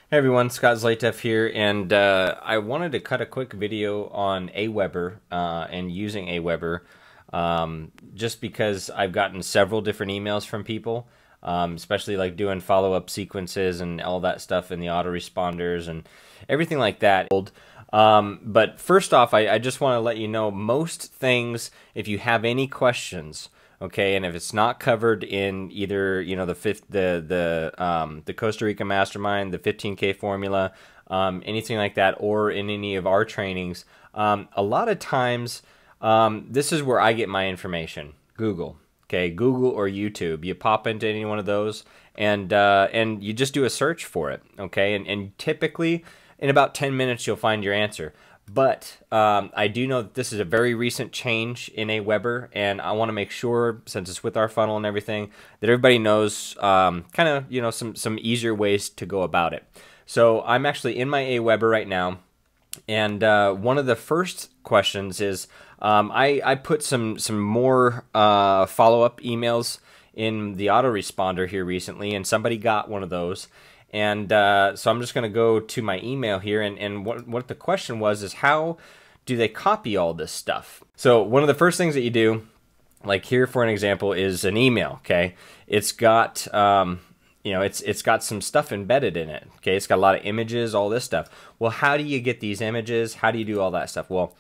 Hey everyone, Scott Zlateff here, and I wanted to cut a quick video on Aweber and using Aweber, just because I've gotten several different emails from people, especially like doing follow-up sequences and all that stuff in the autoresponders and everything like that. But first off, I just want to let you know most things, if you have any questions, okay, and if it's not covered in either the Costa Rica Mastermind, the 15K formula, anything like that, or in any of our trainings, a lot of times this is where I get my information. Google, okay, Google or YouTube. You pop into any one of those, and you just do a search for it, okay, and typically in about 10 minutes you'll find your answer. But I do know that this is a very recent change in Aweber, and I want to make sure, since it's with our funnel and everything, that everybody knows kind of some easier ways to go about it. So I'm actually in my Aweber right now, and one of the first questions is I put some more follow-up emails in the autoresponder here recently, and somebody got one of those. And so I'm just going to go to my email here, and what the question was is, how do they copy all this stuff? So one of the first things that you do, like here for an example, is an email, okay? It's got, it's got some stuff embedded in it, okay? It's got a lot of images, all this stuff. Well, how do you get these images? How do you do all that stuff? Well,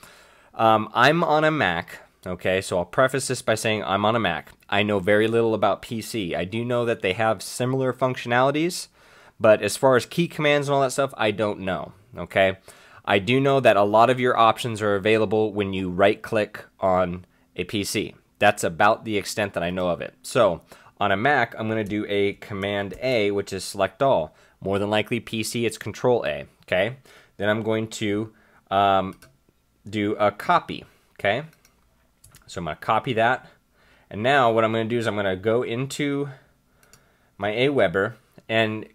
I'm on a Mac, okay? So I'll preface this by saying I'm on a Mac. I know very little about PC. I do know that they have similar functionalities, but as far as key commands and all that stuff, I don't know, okay? I do know that a lot of your options are available when you right-click on a PC. That's about the extent that I know of it. So on a Mac, I'm going to do a Command A, which is select all. More than likely PC, it's Control A, okay? Then I'm going to do a copy, okay? So I'm going to copy that. And now what I'm going to do is I'm going to go into my Aweber, and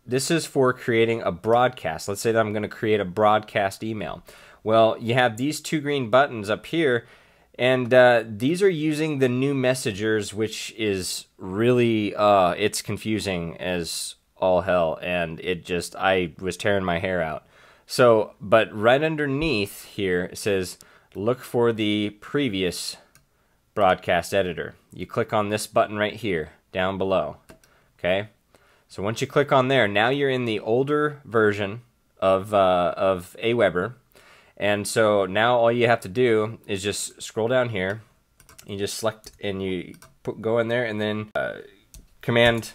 this is for creating a broadcast. Let's say that I'm going to create a broadcast email. Well, you have these two green buttons up here, and these are using the new messengers, which is really, it's confusing as all hell, and I was tearing my hair out. So, but right underneath here, it says, look for the previous broadcast editor. You click on this button right here, down below, okay? So once you click on there, now you're in the older version of Aweber, and so now all you have to do is just scroll down here. You just select and you go in there, and then Command,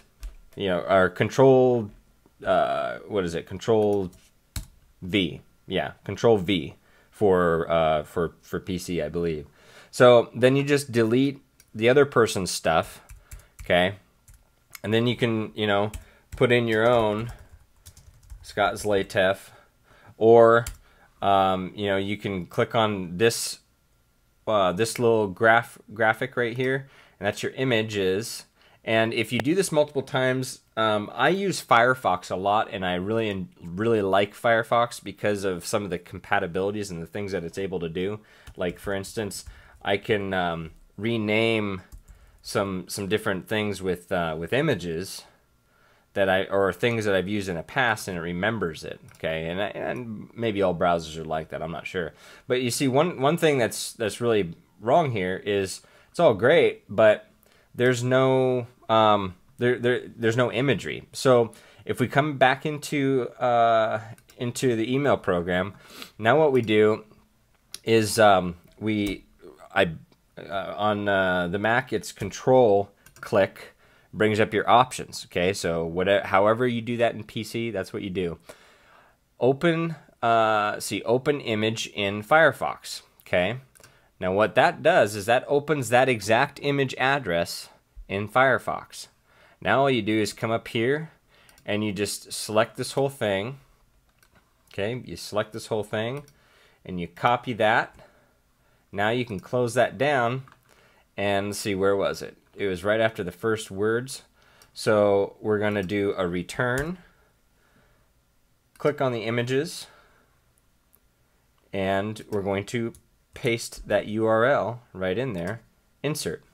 or Control, what is it? Control V, yeah, Control V for PC, I believe. So then you just delete the other person's stuff, okay, and then you can put in your own Scott Zlateff, or you can click on this this little graphic right here, and that's your images. And if you do this multiple times, I use Firefox a lot, and I really like Firefox because of some of the compatibilities and the things that it's able to do. Like for instance, I can rename some different things with images or things that I've used in the past, and it remembers it, okay? And maybe all browsers are like that, I'm not sure. But you see, one thing that's really wrong here is it's all great, but there's no there's no imagery. So if we come back into the email program, now what we do is on the Mac, it's Control click, brings up your options, okay? So however you do that in PC, that's what you do. Open image in Firefox, okay? Now what that does is that opens that exact image address in Firefox. Now all you do is come up here and you just select this whole thing, okay? You select this whole thing and you copy that. Now you can close that down and see, where was it? It was right after the first words. So we're going to do a return, click on the images, and we're going to paste that URL right in there, insert.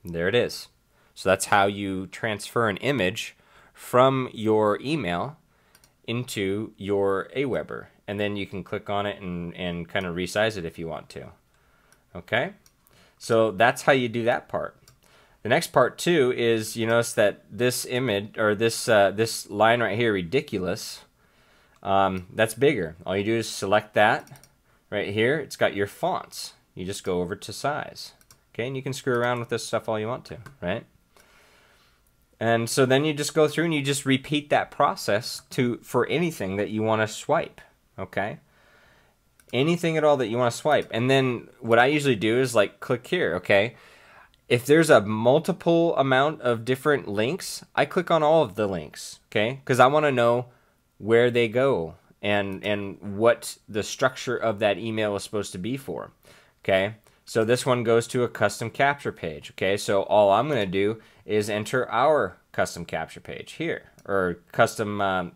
There it is. So that's how you transfer an image from your email into your Aweber, and then you can click on it and kind of resize it if you want to. Okay, so that's how you do that part. The next part too is, you notice that this image, or this line right here, ridiculous, that's bigger. All you do is select that right here. It's got your fonts. You just go over to size. Okay, and you can screw around with this stuff all you want to, right? And so then you just go through and you just repeat that process for anything that you want to swipe, okay? Anything at all that you want to swipe. And then what I usually do is like click here, okay? If there's a multiple amount of different links, I click on all of the links, okay? Because I want to know where they go and what the structure of that email is supposed to be for, okay? So this one goes to a custom capture page, okay? So all I'm going to do is enter our custom capture page here, or custom,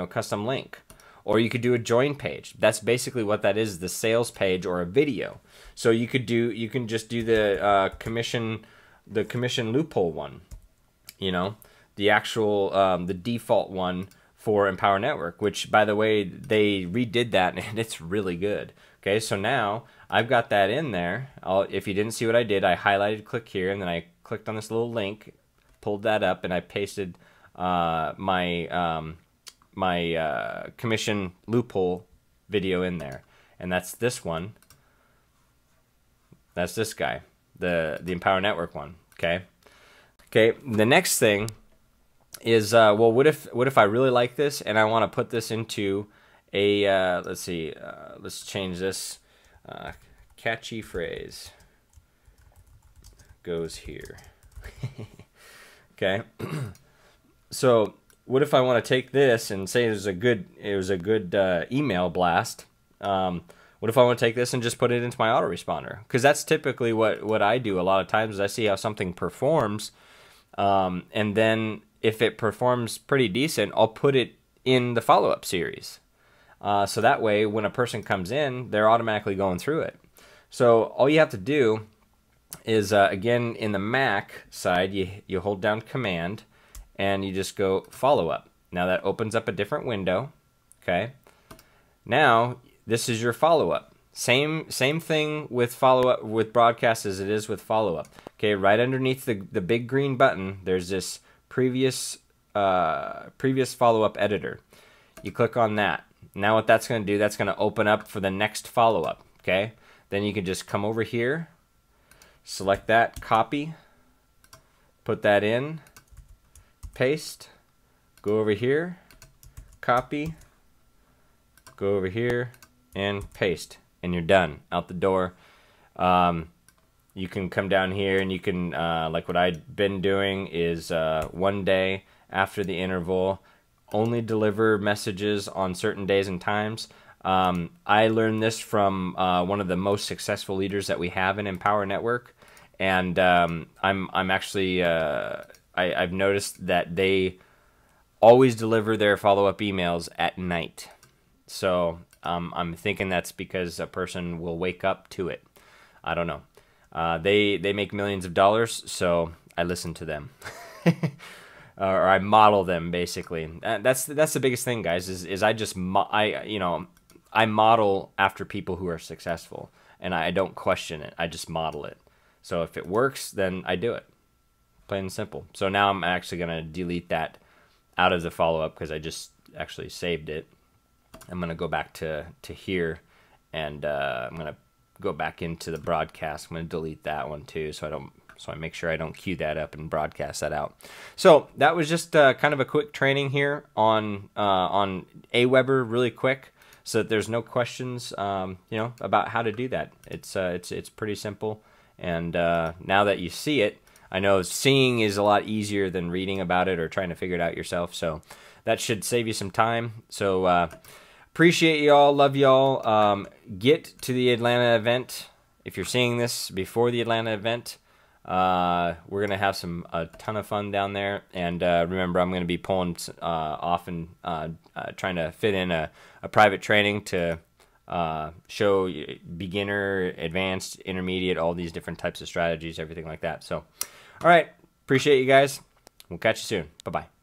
custom link. Or you could do a join page. That's basically what that is, the sales page or a video. So you can just do the commission loophole one, the actual, the default one for Empower Network, which, by the way, they redid that and it's really good. Okay, so now I've got that in there. If you didn't see what I did, I highlighted click here, and then I clicked on this little link, pulled that up, and I pasted my commission loophole video in there. And that's this one. That's this guy, the Empower Network one. Okay. Okay. The next thing is, well, what if I really like this and I want to put this into a let's see, let's change this. Catchy phrase goes here. Okay. So what if I want to take this and say it was a good email blast? What if I want to take this and just put it into my autoresponder? Because that's typically what I do a lot of times. Is I see how something performs, and then if it performs pretty decent, I'll put it in the follow-up series. So that way, when a person comes in, they're automatically going through it. So all you have to do is, again, in the Mac side, you hold down Command, and you just go follow-up. Now that opens up a different window. Okay. Now this is your follow-up. Same thing with follow-up with broadcast as it is with follow-up. Okay, right underneath the big green button, there's this previous follow-up editor. You click on that. Now what that's going to do, that's going to open up for the next follow-up. Okay, then you can just come over here, select that, copy, put that in, paste, go over here, copy, go over here, and paste, and you're done, out the door. You can come down here and you can, like what I've been doing is 1 day after the interval, only deliver messages on certain days and times. I learned this from one of the most successful leaders that we have in Empower Network, and I'm actually I've noticed that they always deliver their follow-up emails at night. So I'm thinking that's because a person will wake up to it. I don't know. They make millions of dollars, so I listen to them. Or I model them, basically. That's the biggest thing, guys, is I model after people who are successful, and I don't question it. I just model it. So if it works, then I do it. Plain and simple. So now I'm actually going to delete that out of the follow-up because I just actually saved it. I'm going to go back to here, and I'm going to go back into the broadcast. I'm going to delete that one too, so I make sure I don't queue that up and broadcast that out. So that was just kind of a quick training here on Aweber, really quick, so that there's no questions, about how to do that. It's pretty simple, and now that you see it, I know seeing is a lot easier than reading about it or trying to figure it out yourself. So that should save you some time. So appreciate y'all, love y'all. Get to the Atlanta event. If you're seeing this before the Atlanta event, we're gonna have a ton of fun down there. And remember, I'm gonna be pulling off and trying to fit in a private training to show beginner, advanced, intermediate, all these different types of strategies, everything like that. So, all right, appreciate you guys. We'll catch you soon. Bye-bye.